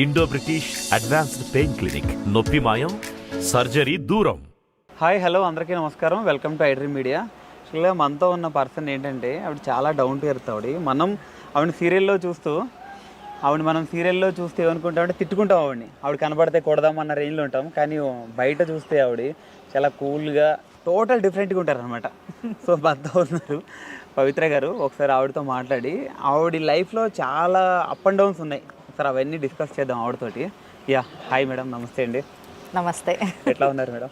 Indo British advanced pain clinic, నొప్పి మాయం, surgery దూరం. హాయ్ హలో అందరికీ నమస్కారం, వెల్కమ్ టు ఐడ్రీమ్ మీడియా. యాక్చువల్గా మనతో ఉన్న పర్సన్ ఏంటంటే ఆవిడ చాలా డౌన్ టు ఎర్త్. ఆవిడ సీరియల్లో చూస్తూ ఏమనుకుంటామంటే తిట్టుకుంటాం ఆవిడ కనబడితే కొడదామన్న రేంజ్లో ఉంటాం. కానీ బయట చూస్తే ఆవిడ చాలా కూల్గా టోటల్ డిఫరెంట్గా ఉంటారు అనమాట. సో మనతో ఉన్నారు పవిత్ర గారు. ఒకసారి ఆవిడతో మాట్లాడి ఆవిడ లైఫ్లో చాలా అప్ అండ్ డౌన్స్ ఉన్నాయి, ఒకసారి అవన్నీ డిస్కస్ చేద్దాం ఆవిడతోటి. యా, హాయ్ మేడం, నమస్తే అండి. నమస్తే. ఎట్లా ఉన్నారు మేడం?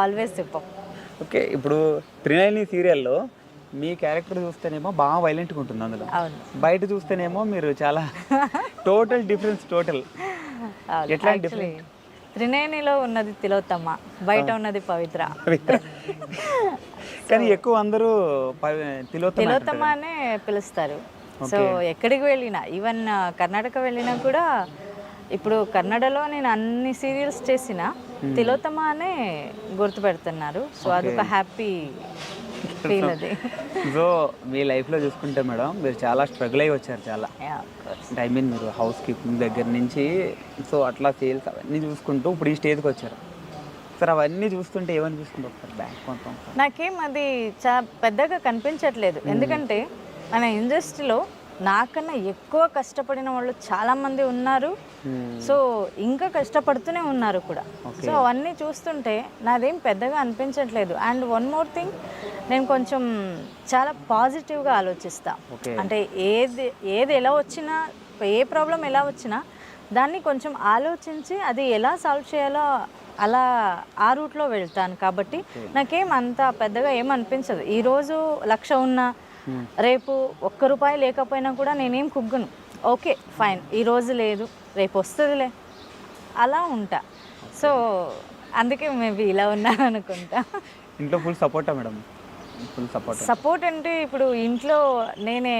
ఆల్వేస్ చెప్పం. ఓకే, ఇప్పుడు త్రినయని సీరియల్లో మీ క్యారెక్టర్ చూస్తేనేమో బాగా వైలెంట్గా ఉంటుంది అందులో, బయట చూస్తేనేమో మీరు చాలా టోటల్ డిఫరెన్స్. ఎట్లా డిఫరెంట్? త్రినేనిలో ఉన్నది తిలోత్తమ, బయట ఉన్నది పవిత్ర. కానీ ఎక్కువ అందరూ తిలోత్తమ అనే పిలుస్తారు. సో ఎక్కడికి వెళ్ళినా, ఈవెన్ కర్ణాటక వెళ్ళినా కూడా, ఇప్పుడు కన్నడలో నేను అన్ని సీరియల్స్ చేసిన తిలోత్తమ అనే గుర్తుపెడుతున్నారు. సో అదొక హ్యాపీ ఫీల్ అది. సో మీ లైఫ్లో చూసుకుంటే మేడం, మీరు చాలా స్ట్రగుల్ అయ్యి వచ్చారు చాలా. ఐ మీన్ మీరు హౌస్ కీపింగ్ దగ్గర నుంచి సో అట్లా సేల్స్ అవన్నీ చూసుకుంటూ ఇప్పుడు ఈ స్టేజ్కి వచ్చారు. సార్ అవన్నీ చూస్తుంటే ఏమనిపిస్తుంది ఒకసారి బ్యాక్ మొత్తం? నాకేం అది పెద్దగా కనిపించట్లేదు, ఎందుకంటే మన ఇండస్ట్రీలో నాకన్నా ఎక్కువ కష్టపడిన వాళ్ళు చాలామంది ఉన్నారు. సో ఇంకా కష్టపడుతూనే ఉన్నారు కూడా. సో అవన్నీ చూస్తుంటే నాదేం పెద్దగా అనిపించట్లేదు. అండ్ వన్ మోర్ థింగ్, నేను కొంచెం చాలా పాజిటివ్గా ఆలోచిస్తా. అంటే ఏది ఎలా వచ్చినా, ఏ ప్రాబ్లం ఎలా వచ్చినా దాన్ని కొంచెం ఆలోచించి అది ఎలా సాల్వ్ చేయాలో అలా ఆ రూట్లో వెళ్తాను. కాబట్టి నాకేం అంత పెద్దగా ఏమనిపించదు. ఈరోజు 1,00,000 ఉన్నా, రేపు ₹1 లేకపోయినా కూడా నేనేం కుగ్గను. ఓకే ఫైన్, ఈరోజు లేదు, రేపు వస్తుందిలే, అలా ఉంటా. సో అందుకే మేబీ ఇలా ఉన్నా అనుకుంటా. ఇంట్లో ఫుల్ సపోర్టా మేడం? ఫుల్ సపోర్ట్ అంటే ఇప్పుడు ఇంట్లో నేనే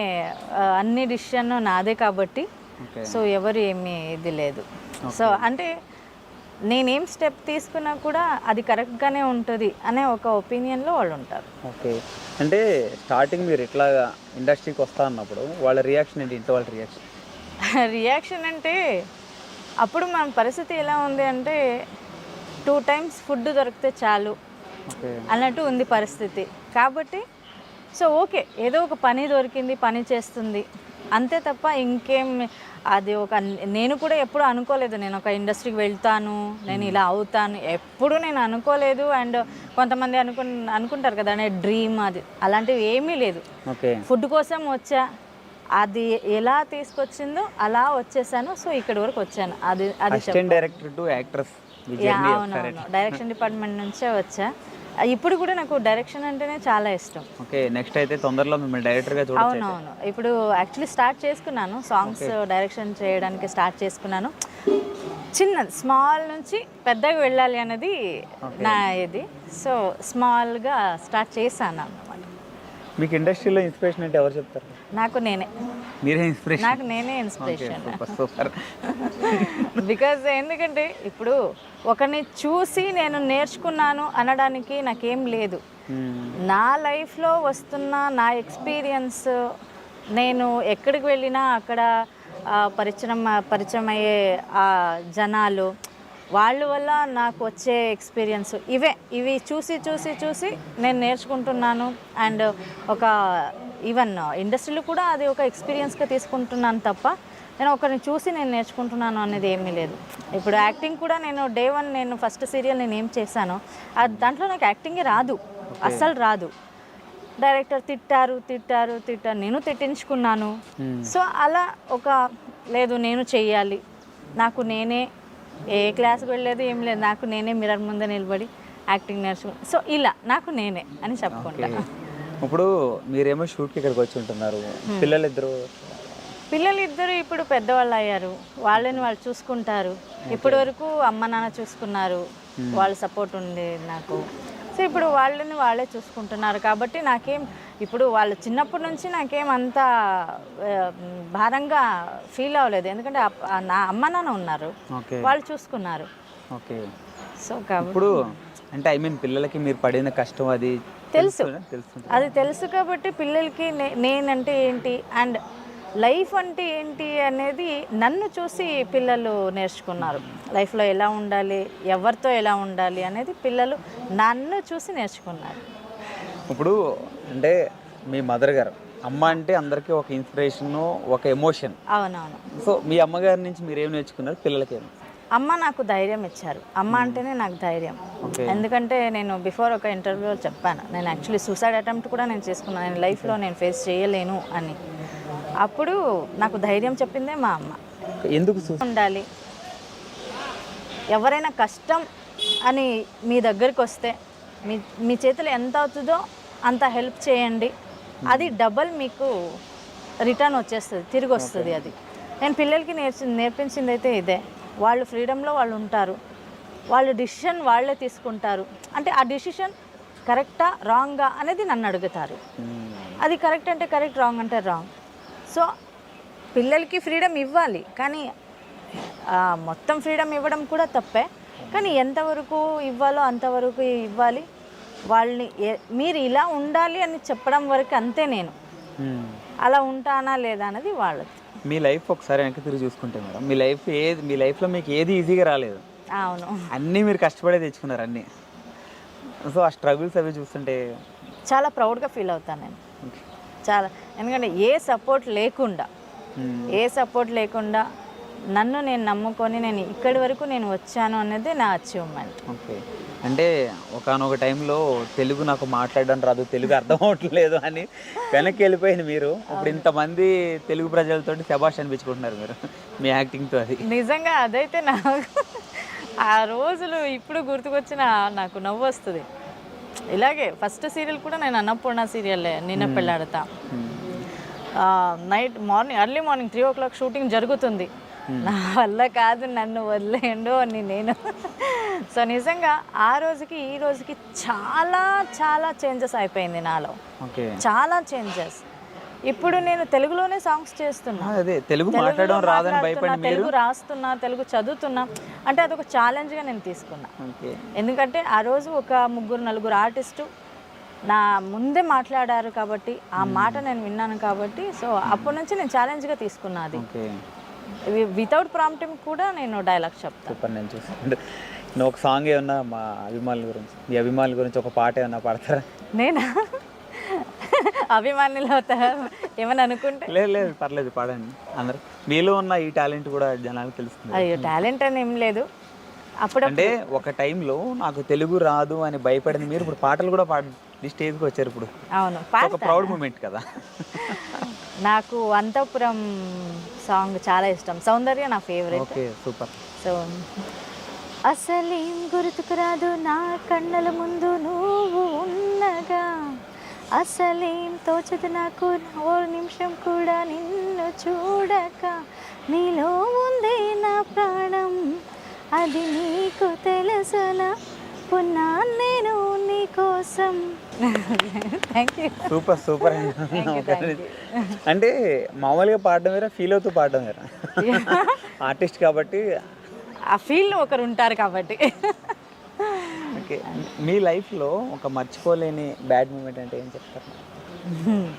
అన్ని డిసిషన్ నాదే కాబట్టి, సో ఎవరు ఏమీ ఇది లేదు. సో అంటే నేనేం స్టెప్ తీసుకున్నా కూడా అది కరెక్ట్గానే ఉంటుంది అనే ఒక ఒపీనియన్లో వాళ్ళు ఉంటారు. ఓకే, అంటే స్టార్టింగ్ మీరు ఇట్లా ఇండస్ట్రీకి వస్తా అన్నప్పుడు వాళ్ళ రియాక్షన్ ఏంటి? ఇంట్లో వాళ్ళ రియాక్షన్ అంటే అప్పుడు మన పరిస్థితి ఎలా ఉంది అంటే 2 times ఫుడ్ దొరికితే చాలు అన్నట్టు ఉంది పరిస్థితి. కాబట్టి సో ఓకే, ఏదో ఒక పని దొరికింది, పని చేస్తుంది అంతే తప్ప ఇంకేం అది నేను కూడా ఎప్పుడు అనుకోలేదు నేను ఒక ఇండస్ట్రీకి వెళ్తాను, నేను ఇలా అవుతాను, ఎప్పుడు నేను అనుకోలేదు. అండ్ కొంతమంది అనుకుంటారు కదా నేను డ్రీమ్, అది అలాంటివి ఏమీ లేదు. ఫుడ్ కోసం వచ్చా, అది ఎలా తీసుకొచ్చిందో అలా వచ్చేసాను. సో ఇక్కడి వరకు వచ్చాను. అది అవునవును, డైరెక్షన్ డిపార్ట్మెంట్ నుంచే వచ్చా. ఇప్పుడు కూడా నాకు డైరెక్షన్ అంటేనే చాలా ఇష్టం. ఓకే, నెక్స్ట్ అయితే తొందరలో మిమ్మల్ని డైరెక్టర్గా చూడొచ్చు. అవునవును, ఇప్పుడు యాక్చువల్లీ స్టార్ట్ చేసుకున్నాను, సాంగ్స్ డైరెక్షన్ చేయడానికి స్టార్ట్ చేసుకున్నాను. స్మాల్ నుంచి పెద్దగా వెళ్ళాలి అనేది నా ఇది. సో స్మాల్గా స్టార్ట్ చేశాను అన్నమాట. మీకు ఇండస్ట్రీలో ఇన్స్పిరేషన్ అంటే ఎవరు చెప్తారు? నాకు నేనే ఇన్స్పిరేషన్. బికాజ్ ఎందుకంటే ఇప్పుడు ఒకరిని చూసి నేను నేర్చుకున్నాను అనడానికి నాకేం లేదు. నా లైఫ్లో వస్తున్న నా ఎక్స్పీరియన్స్, నేను ఎక్కడికి వెళ్ళినా అక్కడ పరిచయం అయ్యే జనాలు, వాళ్ళ వల్ల నాకు వచ్చే ఎక్స్పీరియన్స్ ఇవి చూసి నేను నేర్చుకుంటున్నాను. అండ్ ఒక ఈవెన్ ఇండస్ట్రీలో కూడా అది ఒక ఎక్స్పీరియన్స్గా తీసుకుంటున్నాను తప్ప నేను ఒకరిని చూసి నేను నేర్చుకుంటున్నాను అనేది ఏమీ లేదు. ఇప్పుడు యాక్టింగ్ కూడా నేను డే 1 నేను ఫస్ట్ సీరియల్ నేను ఏం చేశానో దాంట్లో నాకు యాక్టింగే రాదు, అస్సలు రాదు. డైరెక్టర్ తిట్టారు, నేను తిట్టించుకున్నాను. సో అలా లేదు నేను చెయ్యాలి, నాకు నేనే ఏ క్లాస్కి వెళ్ళలేదు ఏం లేదు, నాకు నేనే మిర్రర్ ముందే నిలబడి యాక్టింగ్ నేర్చుకున్నాను. సో ఇలా నాకు నేనే అని చెప్పుకుంటా. ఇప్పుడు మీరేమో షూట్కి ఇక్కడికి వచ్చి ఉంటున్నారు, పిల్లలిద్దరు ఇప్పుడు పెద్దవాళ్ళు అయ్యారు, వాళ్ళని వాళ్ళు చూసుకుంటారు. ఇప్పటి వరకు అమ్మ నాన్న చూసుకున్నారు, వాళ్ళ సపోర్ట్ ఉంది నాకు. సో ఇప్పుడు వాళ్ళని వాళ్ళే చూసుకుంటున్నారు. కాబట్టి నాకేం ఇప్పుడు వాళ్ళు చిన్నప్పటి నుంచి నాకేం అంత భారంగా ఫీల్ అవ్వలేదు, ఎందుకంటే నా అమ్మ నాన్న ఉన్నారు, వాళ్ళు చూసుకున్నారు. ఓకే, సో కాబట్టి ఇప్పుడు అంటే పిల్లలకి మీరు పడిన కష్టం అది తెలుసు కాబట్టి పిల్లలకి నేనంటే ఏంటి, అండ్ లైఫ్ అంటే ఏంటి అనేది నన్ను చూసి పిల్లలు నేర్చుకున్నారు. లైఫ్లో ఎలా ఉండాలి, ఎవరితో ఎలా ఉండాలి అనేది పిల్లలు నన్ను చూసి నేర్చుకున్నారు. ఇప్పుడు అంటే మీ మదర్ గారు అమ్మ అంటే అందరికీ ఒక ఇన్స్పిరేషన్, ఒక ఎమోషన్. అవునవును. సో మీ అమ్మగారి నుంచి మీరు ఏం నేర్చుకున్నారు పిల్లలకి? అమ్మ నాకు ధైర్యం ఇచ్చారు. అమ్మ అంటేనే నాకు ధైర్యం. ఎందుకంటే నేను బిఫోర్ ఒక ఇంటర్వ్యూలో చెప్పాను, నేను యాక్చువల్లీ సూసైడ్ అటెంప్ట్ కూడా నేను చేసుకున్నాను, నేను లైఫ్లో నేను ఫేస్ చేయలేను అని. అప్పుడు నాకు ధైర్యం చెప్పిందే మా అమ్మ. ఎందుకు ఉండాలి, ఎవరైనా కష్టం అని మీ దగ్గరికి వస్తే మీ చేతిలో ఎంత అవుతుందో అంత హెల్ప్ చేయండి, అది డబల్ మీకు రిటర్న్ వచ్చేస్తుంది, తిరిగి వస్తుంది. అది నేను పిల్లలకి నేర్పించింది అయితే ఇదే. వాళ్ళు ఫ్రీడమ్లో వాళ్ళు ఉంటారు, వాళ్ళు డిసిషన్ వాళ్ళే తీసుకుంటారు. అంటే ఆ డిసిషన్ కరెక్టా రాంగా అనేది నన్ను అడుగుతారు. అది కరెక్ట్ అంటే కరెక్ట్, రాంగ్ అంటే రాంగ్. సో పిల్లలకి ఫ్రీడమ్ ఇవ్వాలి, కానీ మొత్తం ఫ్రీడమ్ ఇవ్వడం కూడా తప్పే. కానీ ఎంతవరకు ఇవ్వాలో అంతవరకు ఇవ్వాలి. వాళ్ళని మీరు ఇలా ఉండాలి అని చెప్పడం వరకు అంతే. నేను అలా ఉంటానా లేదా అనేది వాళ్ళది. మీ లైఫ్ ఒకసారి వెనక్కి తిరిగి చూసుకుంటే మేడం, మీ లైఫ్లో మీకు ఏది ఈజీగా రాలేదు. అవును, అన్నీ మీరు కష్టపడే తెచ్చుకున్నారు అన్నీ. సో ఆ స్ట్రగుల్స్ అవి చూస్తుంటే చాలా ప్రౌడ్గా ఫీల్ అవుతాను నేను, చాలా. ఎందుకంటే ఏ సపోర్ట్ లేకుండా నన్ను నేను నమ్ముకొని నేను ఇక్కడి వరకు నేను వచ్చాను అనేది నా అచీవ్మెంట్. ఓకే. అంటే ఒకనొక టైంలో తెలుగు నాకు మాట్లాడడం రాదు, తెలుగు అర్థం అవ్వట్లేదు అని వెనక్కి వెళ్ళిపోయింది మీరు. ఇప్పుడు ఇంతమంది తెలుగు ప్రజలతోటి శభాష్ అనిపించుకుంటున్నారు మీరు మీ యాక్టింగ్తో. అది నిజంగా అదైతే నాకు ఆ రోజులు ఇప్పుడు గుర్తుకొచ్చిన నాకు నవ్వు వస్తుంది. ఇలాగే ఫస్ట్ సీరియల్ కూడా నేను అన్నపూర్ణ సీరియల్లే, నిన్న Pelladata. Early morning 3 o'clock shooting జరుగుతుంది. నా వల్ల కాదు, నన్ను వదిలేయండు అని నేను. సో నిజంగా ఆ రోజుకి ఈ రోజుకి చాలా చాలా చేంజెస్ అయిపోయింది నాలో, చాలా చేంజెస్. ఇప్పుడు నేను తెలుగులోనే సాంగ్స్ చేస్తున్నా, తెలుగు మాట్లాడడం రాదని భయపడి తెలుగు రాస్తున్నా, తెలుగు చదువుతున్నా. అంటే అదొక ఛాలెంజ్గా నేను తీసుకున్నా. ఎందుకంటే ఆ రోజు ఒక 3-4 ఆర్టిస్టు నా ముందే మాట్లాడారు కాబట్టి, ఆ మాట నేను విన్నాను కాబట్టి, సో అప్పటి నుంచి నేను ఛాలెంజ్గా తీసుకున్నా. అది వితౌట్ ప్రాంప్టింగ్ కూడా నేను డైలాగ్ చెప్తాను. నేను చూస్తాను. నువ్వు ఒక సాంగ్ ఏమన్నా మా అభిమానుల గురించి, మీ అభిమానుల గురించి ఒక పాట ఏమన్నా పాడతారా? నేనా అభిమానులు అవుతారా ఏమని అనుకుంటే? లేదు పర్లేదు, పాడండి. అందరు మీలో ఉన్న ఈ టాలెంట్ కూడా జనాలకు తెలుస్తుంది. అయ్యో, టాలెంట్ అని ఏం లేదు. అప్పుడు అంటే ఒక టైంలో నాకు తెలుగు రాదు అని భయపడింది మీరు, ఇప్పుడు పాటలు కూడా పాడి స్టేజ్కి వచ్చారు. ఇప్పుడు అవును, ఒక ప్రౌడ్ మూమెంట్ కదా. నాకు అంతఃపురం సాంగ్ చాలా ఇష్టం, సౌందర్య నా ఫేవరెట్. Okay, super. సో అసలేం గుర్తుకు రాదు నా కళ్ళల ముందు నువ్వు ఉన్నగా, అసలేం తోచదు నాకు ఓ నిమిషం కూడా నిన్ను చూడక, నీలో ఉందే నా ప్రాణం అది నీకు తెలుసునా, పున్నా నేను నీ కోసం. Thank you. సూపర్. అంటే మామూలుగా పాడడం వేరా, ఫీల్ అవుతూ పాడడం వేరా. ఆర్టిస్ట్ కాబట్టి ఆ ఫీల్డ్లో ఒకరు ఉంటారు కాబట్టి. ఓకే. మీ లైఫ్లో ఒక మర్చిపోలేని బ్యాడ్ మూమెంట్ అంటే ఏం చెప్తారు?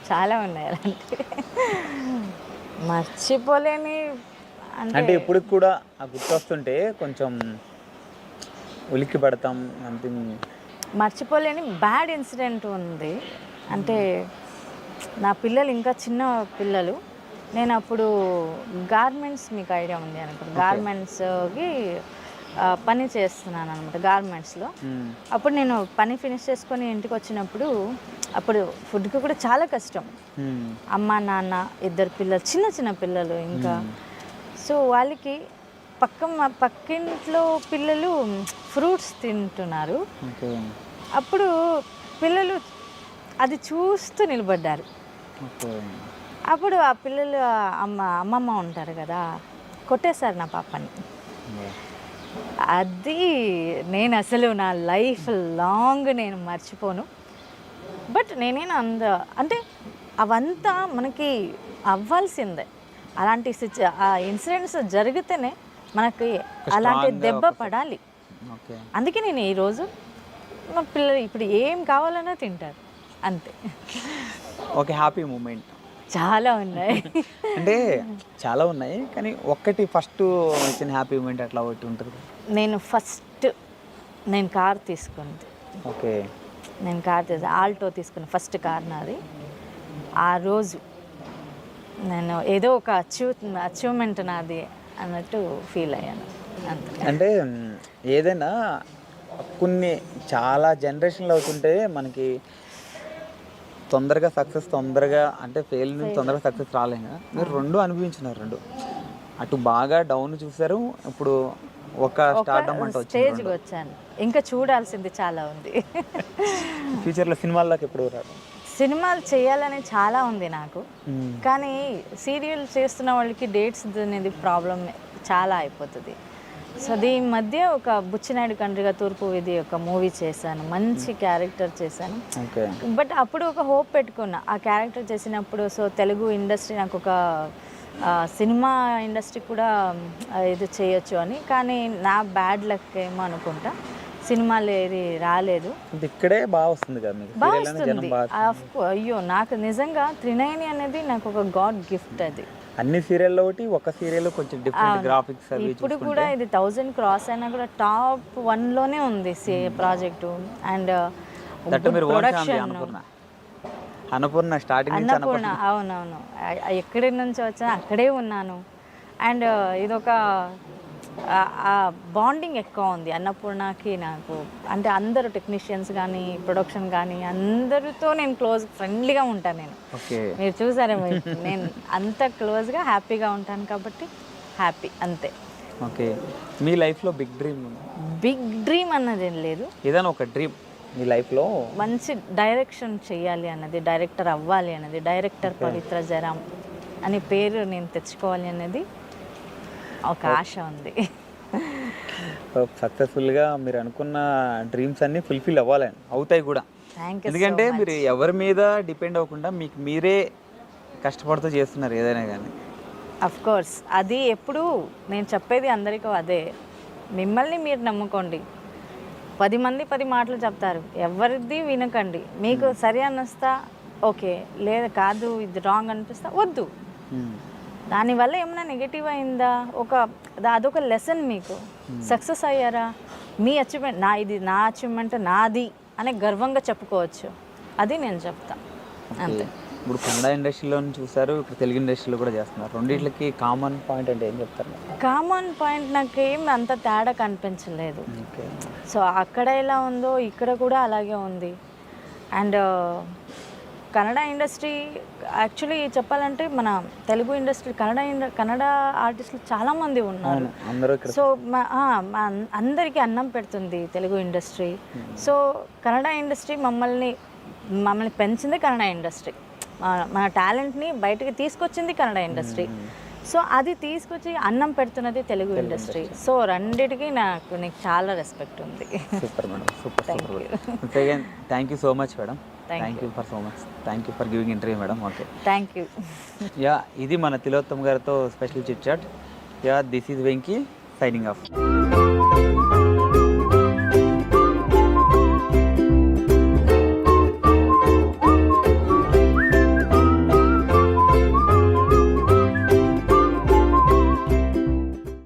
చాలా ఉన్నాయి అలాంటి మర్చిపోలేని. అంటే ఇప్పుడు కూడా గుర్తొస్తుంటే కొంచెం ఉలిక్కి పడతాం. సంథింగ్ మర్చిపోలేని బ్యాడ్ ఇన్సిడెంట్ ఉంది. అంటే నా పిల్లలు ఇంకా చిన్న పిల్లలు, నేను అప్పుడు గార్మెంట్స్, మీకు ఐడియా ఉంది అనుకుంటా, గార్మెంట్స్కి పని చేస్తున్నాను అనమాట, గార్మెంట్స్లో. అప్పుడు నేను పని ఫినిష్ చేసుకొని ఇంటికి వచ్చినప్పుడు, అప్పుడు ఫుడ్కి కూడా చాలా కష్టం. అమ్మ నాన్న 2 పిల్లలు, చిన్న పిల్లలు ఇంకా. సో వాళ్ళకి పక్కింట్లో పిల్లలు ఫ్రూట్స్ తింటున్నారు. అప్పుడు పిల్లలు అది చూస్తూ నిలబడ్డారు. అప్పుడు ఆ పిల్లలు అమ్మమ్మ ఉంటారు కదా, కొట్టేశారు నా పాపని. అది నేను అసలు నా లైఫ్ లాంగ్ నేను మర్చిపోను. బట్ నేనేనా అంటే అవంతా మనకి అవ్వాల్సిందే. అలాంటి ఇన్సిడెంట్స్ జరిగితేనే మనకి అలాంటి దెబ్బ పడాలి. అందుకే నేను ఈరోజు మా పిల్లలు ఇప్పుడు ఏం కావాలన్నా తింటారు, అంతే. ఓకే, హ్యాపీ మూమెంట్ చాలా ఉన్నాయి. అంటే చాలా ఉన్నాయి కానీ ఒక్కటి ఫస్ట్ వచ్చిన హ్యాపీ మూమెంట్ అట్లా ఒకటి ఉంటుంది. నేను కార్ తీసుకుంది. ఓకే. నేను కార్ ఆల్టో తీసుకున్న ఫస్ట్ కార్ నాది. ఆ రోజు నేను ఏదో ఒక అచీవ్మెంట్ నాది అన్నట్టు ఫీల్ అయ్యాను అంతే. అంటే ఏదైనా కొన్ని చాలా జనరేషన్లు అవుతుంటే మనకి తొందరగా సక్సెస్ అంటే ఫెయిల్ నుంచి తొందరగా సక్సెస్ రాలేము. మీరు రెండు అనుభవించినారు, రెండు అటు బాగా డౌన్ చూసారు, ఇప్పుడు ఒక స్టార్డమ్ అంటే స్టేజ్కి వచ్చాను. ఇంకా చూడాల్సింది చాలా ఉంది. ఫ్యూచర్లో సినిమాల్లోకి ఎప్పుడు రాదు? సినిమాలు చేయాలని చాలా ఉంది నాకు, కానీ సీరియల్ చేస్తున్న వాళ్ళకి డేట్స్ అనేది ప్రాబ్లం చాలా అయిపోతుంది. సో దీని మధ్య ఒక బుచ్చినాయుడు కండ్రిగా తూర్పు ఇది ఒక మూవీ చేశాను, మంచి క్యారెక్టర్ చేశాను. బట్ అప్పుడు ఒక హోప్ పెట్టుకున్నా ఆ క్యారెక్టర్ చేసినప్పుడు. సో తెలుగు ఇండస్ట్రీ నాకు ఒక సినిమా ఇండస్ట్రీ కూడా ఇది చేయొచ్చు అని, కానీ నా బ్యాడ్ లక్ ఏమో అనుకుంటా సినిమాలు ఏది రాలేదు. ఇక్కడే బాగా వస్తుంది కదా మీకు? బాగా వస్తుంది. అయ్యో నాకు నిజంగా త్రినయని అనేది నాకు ఒక గాడ్ గిఫ్ట్. అది అన్ని సీరియల్లో ఒకటి, ఒక సీరియల్ కొంచెం డిఫరెంట్ గ్రాఫిక్స్ అవి ఇప్పుడు కూడా ఇది 1000 క్రాస్ అయినా కూడా టాప్ 1లోనే ఉంది project. And Annapurna starting Annapurna, అవునవును, ఎక్కడి నుంచి వచ్చా అక్కడే ఉన్నాను. అండ్ ఇదొక బాండింగ్ ఎక్కువ ఉంది అన్నపూర్ణకి నాకు. అంటే అందరూ టెక్నీషియన్స్ కానీ ప్రొడక్షన్ కానీ అందరితో నేను ఫ్రెండ్లీగా ఉంటాను. నేను మీరు చూసారేమో, నేను అంత క్లోజ్గా హ్యాపీగా ఉంటాను కాబట్టి హ్యాపీ అంతే. ఓకే. మీ లైఫ్లో బిగ్ డ్రీమ్ అన్నది ఏం లేదు. ఏదైనా ఒక డ్రీమ్ మీ లైఫ్లో? మంచి డైరెక్షన్ చేయాలి అన్నది, డైరెక్టర్ అవ్వాలి అన్నది, డైరెక్టర్ పవిత్ర జరామ్ అనే పేరు నేను తెచ్చుకోవాలి అనేది ఒక ఆశ ఉంది. సక్సెస్ఫుల్గా మీరు అనుకున్న డ్రీమ్స్ అన్నీ ఫుల్ఫిల్ అవుతాయి కూడా. ఎందుకంటే మీరు ఎవరి మీద డిపెండ్ అవ్వకుండా మీకు మీరే కష్టపడుతూ చేస్తున్నారు ఏదైనా కానీ. అఫ్ కోర్స్ అది ఎప్పుడు నేను చెప్పేది అందరికీ అదే, మిమ్మల్ని మీరు నమ్ముకోండి. 10 మంది 10 మాటలు చెప్తారు, ఎవరిది వినకండి. మీకు సరి అనిస్తా ఓకే, లేదా కాదు ఇది రాంగ్ అనిపిస్తా వద్దు. దానివల్ల ఏమైనా నెగిటివ్ అయిందా, అదొక లెసన్. మీకు సక్సెస్ అయ్యారా, మీ అచీవ్మెంట్ నా అచీవ్మెంట్ నాది అనే గర్వంగా చెప్పుకోవచ్చు. అది నేను చెప్తా అంతే. ఇప్పుడు కన్నడ ఇండస్ట్రీలో చూసారు, ఇప్పుడు తెలుగు ఇండస్ట్రీలో కూడా చేస్తున్నారు. రెండిట్లకి కామన్ పాయింట్ అంటే ఏం చెప్తారు? కామన్ పాయింట్ నాకేం అంత తేడా కనిపించలేదు. సో అక్కడ ఎలా ఉందో ఇక్కడ కూడా అలాగే ఉంది. అండ్ కన్నడ ఇండస్ట్రీ యాక్చువల్లీ చెప్పాలంటే మన తెలుగు ఇండస్ట్రీ కన్నడ ఆర్టిస్టులు చాలామంది ఉన్నారు. సో అందరికీ అన్నం పెడుతుంది Telugu industry. So Kannada industry మమ్మల్ని పెంచింది కన్నడ ఇండస్ట్రీ. మన టాలెంట్ని బయటకి తీసుకొచ్చింది కన్నడ ఇండస్ట్రీ. సో అది తీసుకొచ్చి అన్నం పెడుతున్నది తెలుగు ఇండస్ట్రీ. సో రెండిటికి నీకు చాలా రెస్పెక్ట్ ఉంది. Super madam, super. Thank you so much madam. Thank you for giving interview madam. Okay, thank you. ఇది మన తిలోత్తమ్ గారితో special chit chat. This is Venky signing of.